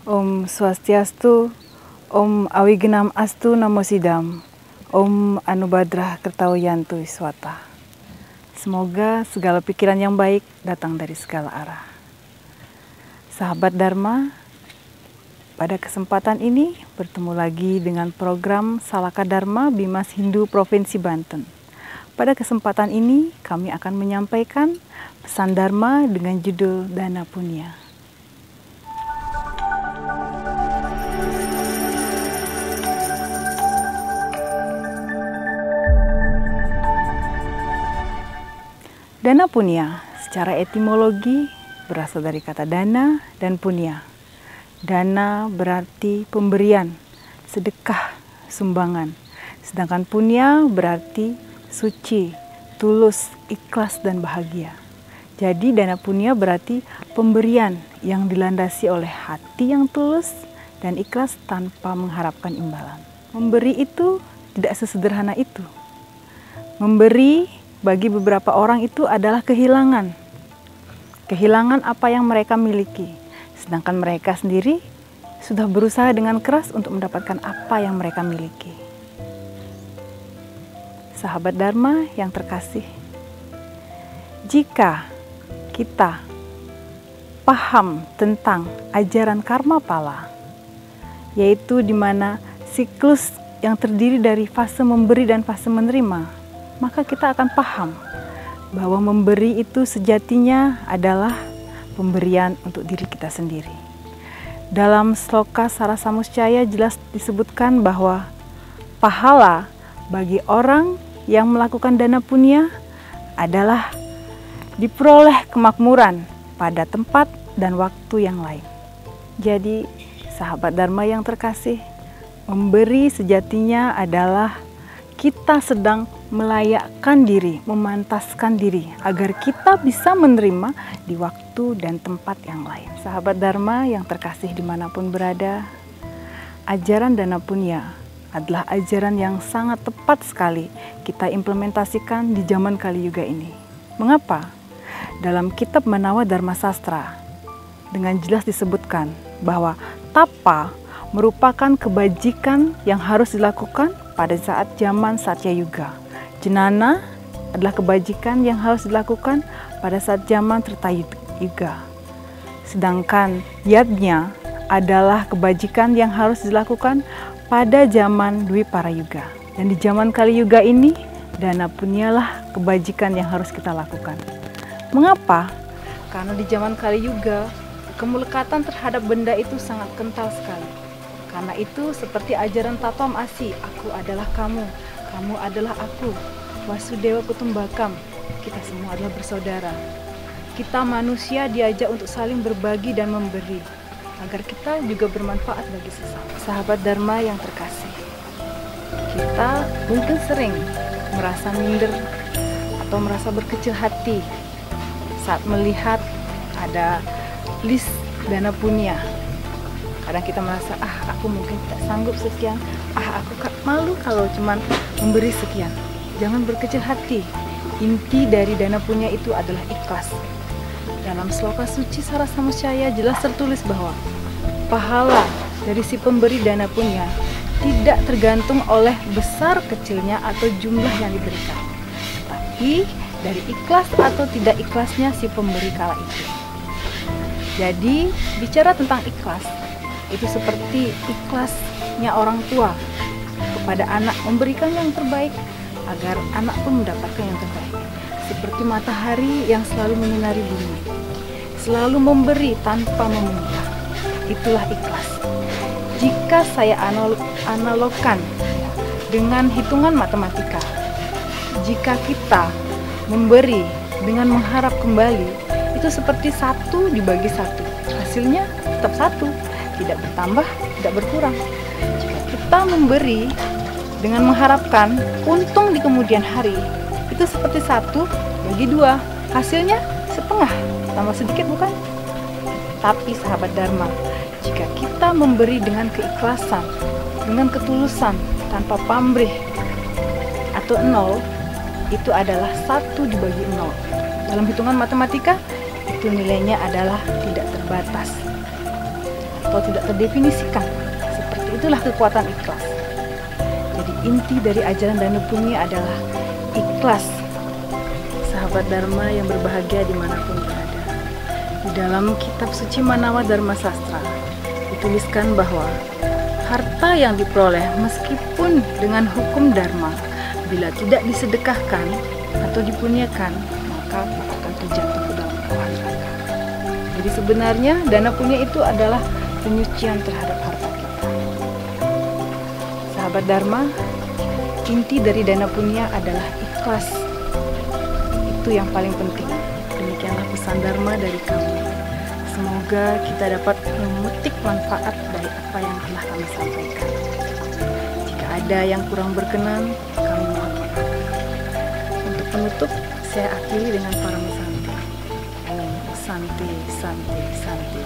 Om Swastiastu, Om Awigenam Astu Namo Sidam, Om Anubadrah Kertawiyantu Iswata. Semoga segala pikiran yang baik datang dari segala arah. Sahabat Dharma, pada kesempatan ini bertemu lagi dengan program Salaka Dharma Bimas Hindu Provinsi Banten. Pada kesempatan ini kami akan menyampaikan pesan Dharma dengan judul Dana Punya. Dana punya secara etimologi berasal dari kata dana dan punya. Dana berarti pemberian, sedekah, sumbangan. Sedangkan punya berarti suci, tulus, ikhlas, dan bahagia. Jadi dana punya berarti pemberian yang dilandasi oleh hati yang tulus dan ikhlas tanpa mengharapkan imbalan. Memberi itu tidak sesederhana itu. Memberi bagi beberapa orang itu adalah kehilangan. Kehilangan apa yang mereka miliki. Sedangkan mereka sendiri sudah berusaha dengan keras untuk mendapatkan apa yang mereka miliki. Sahabat Dharma yang terkasih, jika kita paham tentang ajaran karma pala, yaitu di mana siklus yang terdiri dari fase memberi dan fase menerima, maka kita akan paham bahwa memberi itu sejatinya adalah pemberian untuk diri kita sendiri. Dalam sloka Sarasamuscaya jelas disebutkan bahwa pahala bagi orang yang melakukan dana punya adalah diperoleh kemakmuran pada tempat dan waktu yang lain. Jadi, sahabat Dharma yang terkasih, memberi sejatinya adalah kita sedang melayakkan diri, memantaskan diri agar kita bisa menerima di waktu dan tempat yang lain. Sahabat Dharma yang terkasih dimanapun berada, ajaran dana punya adalah ajaran yang sangat tepat sekali kita implementasikan di zaman Kali Yuga ini. Mengapa? Dalam kitab Manawa Dharma Sastra dengan jelas disebutkan bahwa tapa merupakan kebajikan yang harus dilakukan pada saat zaman Satya Yuga. Jenana adalah kebajikan yang harus dilakukan pada saat zaman Treta Yuga. Sedangkan yadnya adalah kebajikan yang harus dilakukan pada zaman Dwipara Yuga. Dan di zaman Kali Yuga ini, dana punyalah kebajikan yang harus kita lakukan. Mengapa? Karena di zaman Kali Yuga, kemelekatan terhadap benda itu sangat kental sekali. Karena itu seperti ajaran Tathom Asi, aku adalah kamu, kamu adalah aku, Wasudewa Kutumbakam, kita semua adalah bersaudara. Kita manusia diajak untuk saling berbagi dan memberi, agar kita juga bermanfaat bagi sesama. Sahabat Dharma yang terkasih, kita mungkin sering merasa minder atau merasa berkecil hati saat melihat ada list dana punya. Kadang kita merasa, aku mungkin tidak sanggup sekian, aku malu kalau cuman memberi sekian. Jangan berkecil hati. Inti dari dana punya itu adalah ikhlas. Dalam sloka suci Sarasamuscaya jelas tertulis bahwa pahala dari si pemberi dana punya tidak tergantung oleh besar kecilnya atau jumlah yang diberikan, tapi dari ikhlas atau tidak ikhlasnya si pemberi kala itu. Jadi bicara tentang ikhlas, itu seperti ikhlasnya orang tua kepada anak memberikan yang terbaik agar anak pun mendapatkan yang terbaik. Seperti matahari yang selalu menyinari bumi, selalu memberi tanpa meminta. Itulah ikhlas. Jika saya analogkan dengan hitungan matematika, jika kita memberi dengan mengharap kembali, itu seperti 1 dibagi 1. Hasilnya tetap 1. Tidak bertambah, tidak berkurang. Jika kita memberi dengan mengharapkan untung di kemudian hari, itu seperti 1 bagi 2. Hasilnya setengah, tambah sedikit bukan? Tapi sahabat Dharma, jika kita memberi dengan keikhlasan, dengan ketulusan, tanpa pamrih atau 0, itu adalah 1 dibagi 0. Dalam hitungan matematika, itu nilainya adalah tidak terbatas. atau tidak terdefinisikan. Seperti itulah kekuatan ikhlas. Jadi inti dari ajaran Dana Punya adalah ikhlas. Sahabat Dharma yang berbahagia dimanapun berada. Di dalam kitab suci Manawa Dharma Sastra dituliskan bahwa harta yang diperoleh meskipun dengan hukum Dharma, bila tidak disedekahkan atau dipunyakan, maka akan terjatuh ke dalam kawah neraka. Jadi sebenarnya Dana Punya itu adalah penyucian terhadap harta kita. Sahabat Dharma, inti dari Dana Punya adalah ikhlas. Itu yang paling penting. Demikianlah pesan Dharma dari kami. Semoga kita dapat memetik manfaat dari apa yang telah kami sampaikan. Jika ada yang kurang berkenan, kami mohon maaf. Untuk penutup, saya akhiri dengan para Santi. Om Santi, Santi, Santi.